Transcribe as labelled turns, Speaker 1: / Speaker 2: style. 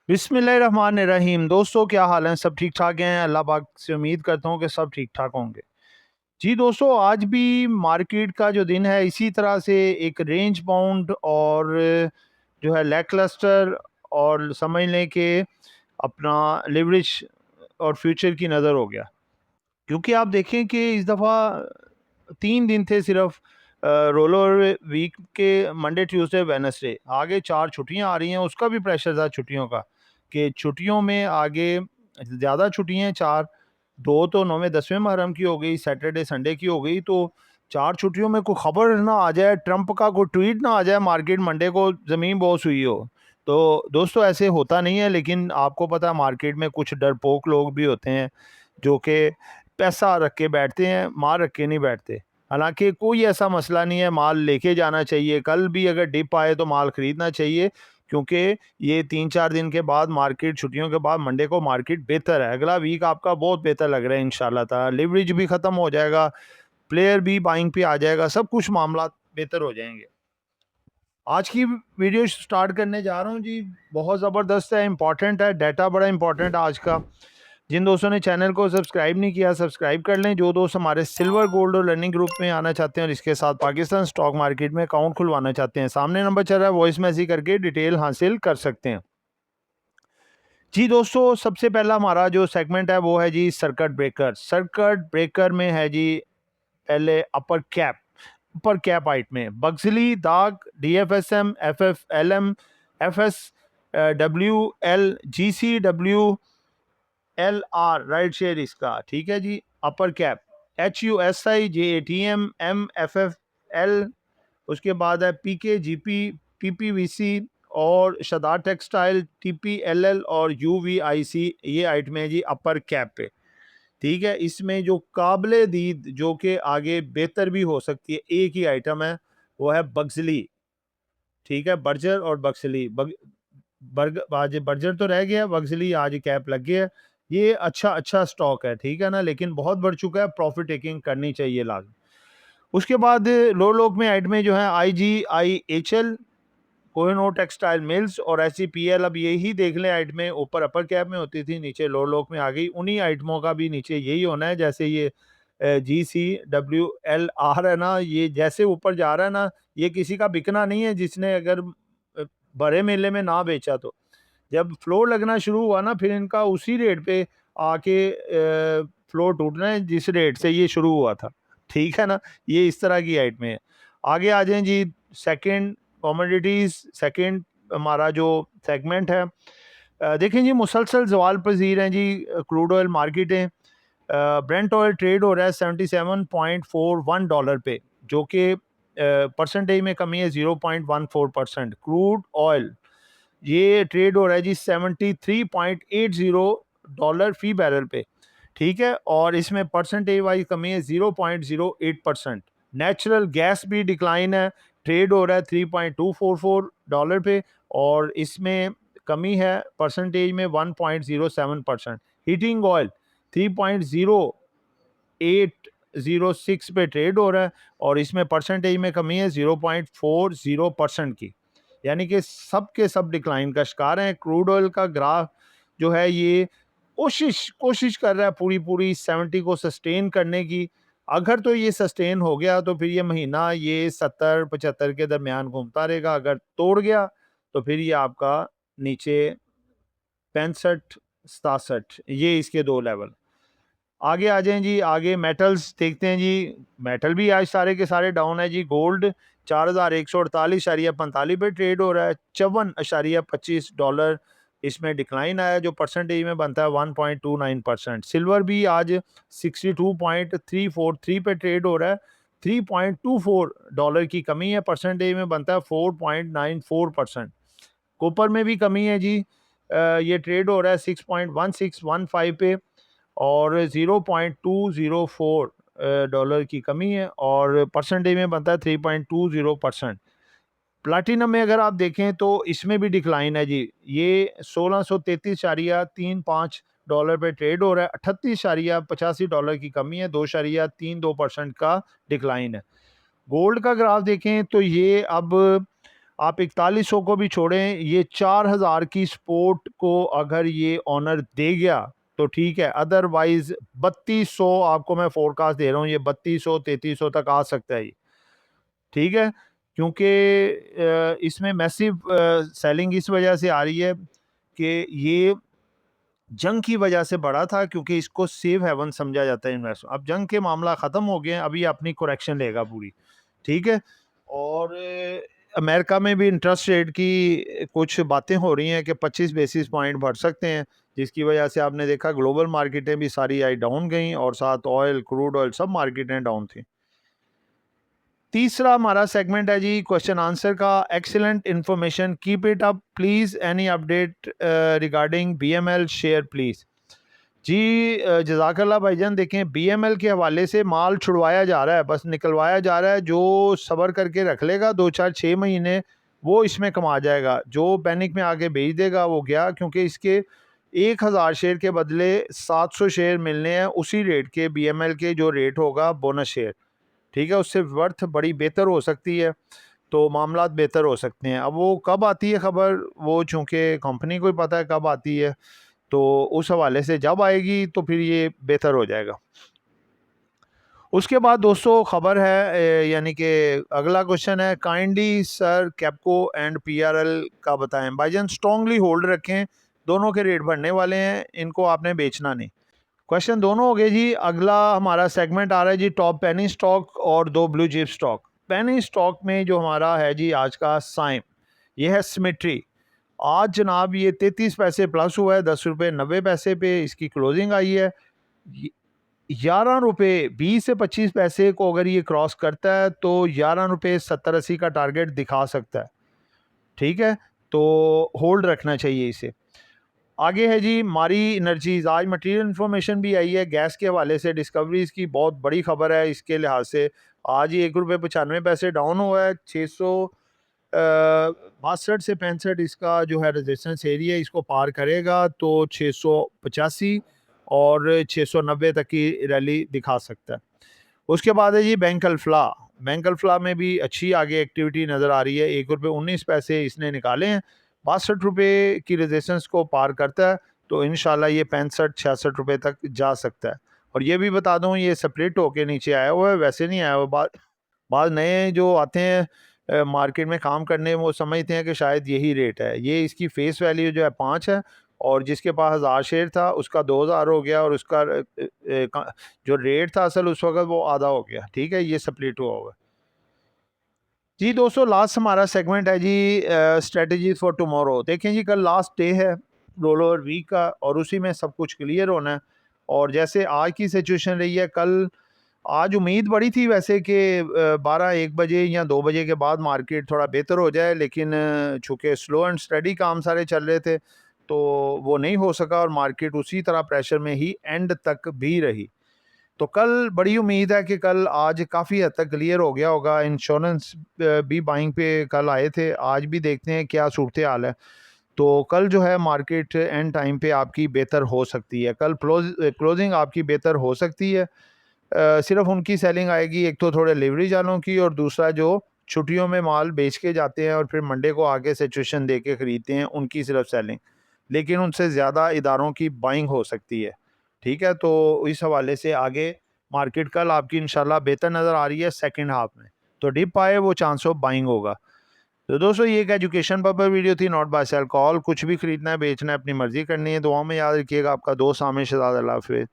Speaker 1: बिस्मिल्लाहिर्रहमानिर्रहीम। दोस्तों, क्या हाल है? सब ठीक ठाक हैं? अल्लाह पाक से उम्मीद करता हूँ कि सब ठीक ठाक होंगे। जी दोस्तों, आज भी मार्केट का जो दिन है इसी तरह से एक रेंज बाउंड और जो है लैकलस्टर और समझ लें कि अपना लिवरेज और फ्यूचर की नज़र हो गया। क्योंकि आप देखें कि इस दफ़ा 3 दिन थे सिर्फ रोलर वीक के, मंडे ट्यूसडे वेडनेसडे। आगे 4 छुट्टियां आ रही हैं, उसका भी प्रेशर था छुट्टियों का कि छुट्टियों में आगे ज़्यादा छुट्टियां हैं। 4, 2 तो 9वें 10वें मुहर्रम की हो गई, सैटरडे संडे की हो गई। तो 4 छुट्टियों में कोई खबर ना आ जाए, ट्रंप का कोई ट्वीट ना आ जाए, मार्केट मंडे को ज़मीन बोस हुई हो। तो दोस्तों, ऐसे होता नहीं है, लेकिन आपको पता है मार्केट में कुछ डरपोक लोग भी होते हैं जो कि पैसा रख के बैठते हैं, माल रख के नहीं बैठते। हालांकि कोई ऐसा मसला नहीं है, माल लेके जाना चाहिए। कल भी अगर डिप आए तो माल खरीदना चाहिए, क्योंकि ये 3-4 दिन के बाद मार्केट, छुट्टियों के बाद मंडे को मार्केट बेहतर है। अगला वीक आपका बहुत बेहतर लग रहा है इंशाल्लाह ताला। लिवरेज भी ख़त्म हो जाएगा, प्लेयर भी बाइंग पे आ जाएगा, सब कुछ मामला बेहतर हो जाएंगे। आज की वीडियो स्टार्ट करने जा रहा हूँ जी। बहुत ज़बरदस्त है, इंपॉर्टेंट है, डाटा बड़ा इंपॉर्टेंट है आज का। जिन दोस्तों ने चैनल को सब्सक्राइब नहीं किया, सब्सक्राइब कर लें। जो दोस्त हमारे सिल्वर, गोल्ड और लर्निंग ग्रुप में आना चाहते हैं और इसके साथ पाकिस्तान स्टॉक मार्केट में अकाउंट खुलवाना चाहते हैं, सामने नंबर चल रहा है, वॉइस मैसेज करके डिटेल हासिल कर सकते हैं। जी दोस्तों, सबसे पहला हमारा जो सेगमेंट है वो है जी सर्किट ब्रेकर। सर्किट ब्रेकर में है जी पहले अपर कैप हाइट में बक्सली, दाग, DFSM, FFLM, FS, WL, GCWLR right share इसका, ठीक है जी। Upper cap HUSI, JATM, MFFL। उसके बाद है PKGP, PPVC और शदार टेक्सटाइल, TPLL और UVIC। ये आइटम है जी अपर कैप पे, ठीक है। इसमें जो काबिले दीद, जो कि आगे बेहतर भी हो सकती है, एक ही आइटम है, वो है बक्सली, ठीक है। बर्जर और बक्सली, आज बर्जर तो रह गया, बक्सली आज कैप लग गया। ये अच्छा स्टॉक है, ठीक है ना, लेकिन बहुत बढ़ चुका है, प्रॉफिट टेकिंग करनी चाहिए लाजमी। उसके बाद लो लोग में ऐड में जो है IGIHL, कोहिनूर टेक्सटाइल मिल्स और SCPL। अब यही देख लें, ऐड में ऊपर अपर कैप में होती थी, नीचे लो लोग में आ गई। उन्हीं आइटमों का भी नीचे यही होना है। जैसे ये GCWLR है ना, ये जैसे ऊपर जा रहा है ना, ये किसी का बिकना नहीं है जिसने अगर बड़े मेले में ना बेचा। तो जब फ्लोर लगना शुरू हुआ ना, फिर इनका उसी रेट पे आके फ्लोर टूटना है जिस रेट से ये शुरू हुआ था, ठीक है ना। ये इस तरह की आइटमें है। आगे आ जाएं जी, सेकंड कमोडिटीज, सेकंड हमारा जो सेगमेंट है। देखें जी, मुसलसल जवाल पजीर हैं जी क्रूड ऑयल मार्केटें। ब्रेंट ऑयल ट्रेड हो रहा है $77.41 पे, जो कि परसेंटेज में कमी है 0.14%। क्रूड ऑयल ये ट्रेड हो रहा है जी $73.80 फी बैरल पे, ठीक है। और इसमें परसेंटेज वाइज कमी है 0.08%। नेचुरल गैस भी डिक्लाइन है, ट्रेड हो रहा है $3.244 पे, और इसमें कमी है परसेंटेज में 1.07%। हीटिंग ऑयल 3.0806 पे ट्रेड हो रहा है, और इसमें परसेंटेज में कमी है 0.40% की। यानी कि सब के सब डिक्लाइन का शिकार हैं। क्रूड ऑयल का ग्राफ जो है ये कोशिश कर रहा है पूरी 70 को सस्टेन करने की। अगर तो ये सस्टेन हो गया तो फिर ये महीना ये 70-75 के दरमियान घूमता रहेगा। अगर तोड़ गया तो फिर ये आपका नीचे 65-67, ये इसके दो लेवल। आगे आ जाएं जी, आगे मेटल्स देखते हैं जी। मेटल भी आज सारे के सारे डाउन है जी। गोल्ड 4148.45 पे ट्रेड हो रहा है, $54.25 इसमें डिक्लाइन आया, जो परसेंटेज में बनता है 1.29%। सिल्वर भी आज 62.343 पे ट्रेड हो रहा है, $3.24 की कमी है, परसेंटेज में बनता है 4.94%। कॉपर में भी कमी है जी। ये ट्रेड हो रहा है 6.1615 पे, और $0.204 की कमी है, और परसेंटेज में बनता है 3.20%। प्लाटिनम में अगर आप देखें तो इसमें भी डिक्लाइन है जी। ये $1633.35 पे ट्रेड हो रहा है, $38.85 की कमी है, 2.32% का डिक्लाइन है। गोल्ड का ग्राफ देखें तो ये अब आप 4100 को भी छोड़ें, ये 4000 की सपोर्ट को अगर ये ऑनर दे गया तो ठीक है, अदरवाइज 3200 आपको मैं फोरकास्ट दे रहा हूँ, ये 3200 3300 तक आ सकता है ये, ठीक है। क्योंकि इसमें मैसिव सेलिंग इस वजह से आ रही है कि ये जंग की वजह से बढ़ा था, क्योंकि इसको सेफ हेवन समझा जाता है इन्वेस्टर। अब जंग के मामला ख़त्म हो गए हैं, अभी अपनी करेक्शन लेगा पूरी, ठीक है। और अमेरिका में भी इंटरेस्ट रेट की कुछ बातें हो रही हैं कि 25 बेसिस पॉइंट बढ़ सकते हैं, जिसकी वजह से आपने देखा ग्लोबल मार्केटें भी सारी आई डाउन गई, और साथ ऑयल, क्रूड ऑयल, सब मार्केटें डाउन थी। तीसरा हमारा सेगमेंट है जी क्वेश्चन आंसर का। Excellent information, keep it up please, any update regarding BML share please. जी जज़ाकल्लाह भाईजान, देखें बीएमएल के हवाले से माल छुड़वाया जा रहा है, बस निकलवाया जा रहा है। जो सब्र करके रख लेगा 2 4 6 महीने, वो इसमें कमा जाएगा। जो पैनिक में आके बेच देगा वो गया, क्योंकि इसके 1000 शेयर के बदले 700 शेयर मिलने हैं उसी रेट के, बीएमएल के जो रेट होगा बोनस शेयर, ठीक है। उससे वर्थ बड़ी बेहतर हो सकती है, तो मामलात बेहतर हो सकते हैं। अब वो कब आती है खबर, वो चूँकि कंपनी को ही पता है कब आती है, तो उस हवाले से जब आएगी तो फिर ये बेहतर हो जाएगा। उसके बाद दोस्तों खबर है, यानी कि अगला क्वेश्चन है, काइंडली सर कैप्को एंड पीआरएल का बताएं। भाईजान स्ट्रांगली होल्ड रखें, दोनों के रेट बढ़ने वाले हैं, इनको आपने बेचना नहीं। क्वेश्चन दोनों हो गए जी। अगला हमारा सेगमेंट आ रहा है जी टॉप पेनी स्टॉक और 2 blue chip stock. Penny stock में जो हमारा है जी आज का साइम, ये है सिमेट्री। आज जनाब ये 33 पैसे प्लस हुआ है, 10 रुपये 90 पैसे पे इसकी क्लोजिंग आई है। 11 रुपये 20 से 25 पैसे को अगर ये क्रॉस करता है तो 11 रुपये 70 80 का टारगेट दिखा सकता है, ठीक है। तो होल्ड रखना चाहिए इसे। आगे है जी मारी एनर्जीज, आज मटेरियल इन्फॉर्मेशन भी आई है गैस के हवाले से, डिस्कवरीज की बहुत बड़ी खबर है इसके लिहाज से। आज ही 1 रुपये 95 पैसे डाउन हुआ है, 662 से 65 इसका जो है रेजिस्टेंस एरिया, इसको पार करेगा तो 685 और 690 तक की रैली दिखा सकता है। उसके बाद है जी बैंक अल्फला। बैंक अल्फला में भी अच्छी आगे एक्टिविटी नज़र आ रही है, 1 रुपये 19 पैसे इसने निकाले हैं, 62 रुपये की रेजिस्टेंस को पार करता है तो इंशाल्लाह ये 65 66 रुपये तक जा सकता है। और ये भी बता दूं, ये स्प्लिट होके नीचे आया हुआ है, वैसे नहीं आया हुआ। बाद नए जो आते हैं मार्केट में काम करने, वो समझते हैं कि शायद यही रेट है। ये इसकी फेस वैल्यू जो है 5 है, और जिसके पास 1000 शेयर था उसका 2000 हो गया, और उसका जो रेट था असल उस वक्त वो आधा हो गया, ठीक है। ये स्प्लिट हुआ हुआ जी। दोस्तों लास्ट हमारा सेगमेंट है जी स्ट्रेटजीज फॉर टुमारो। देखें जी कल लास्ट डे है रोल ओवर वीक का, और उसी में सब कुछ क्लियर होना है। और जैसे आज की सिचुएशन रही है, कल आज उम्मीद बड़ी थी वैसे कि 12 1 बजे या 2 बजे के बाद मार्केट थोड़ा बेहतर हो जाए, लेकिन चूँकि स्लो एंड स्टडी काम सारे चल रहे थे तो वो नहीं हो सका, और मार्केट उसी तरह प्रेशर में ही एंड तक भी रही। तो कल बड़ी उम्मीद है कि कल आज काफ़ी हद तक क्लियर हो गया होगा। इंश्योरेंस भी बाइंग पे कल आए थे, आज भी देखते हैं क्या सूरत हाल है। तो कल जो है मार्केट एंड टाइम पे आपकी बेहतर हो सकती है, कल क्लोजिंग आपकी बेहतर हो सकती है। सिर्फ उनकी सेलिंग आएगी, एक तो थोड़े लिवरेज वालों की, और दूसरा जो छुट्टियों में माल बेच के जाते हैं और फिर मंडे को आगे सिचुएशन दे के ख़रीदते हैं, उनकी सिर्फ सेलिंग। लेकिन उनसे ज़्यादा इदारों की बाइंग हो सकती है, ठीक है। तो इस हवाले से आगे मार्केट कल आपकी इंशाल्लाह बेहतर नज़र आ रही है सेकंड हाफ में। तो डिप आए वो चांस ऑफ बाइंग होगा। तो दोस्तों ये एक एजुकेशन पर्पस वीडियो थी, नॉट बाय सेल कॉल। कुछ भी खरीदना है बेचना है अपनी मर्जी करनी है। दुआ में याद रखिएगा। आपका दोस्त आमिर शहजाद। अल्लाह हाफिज़।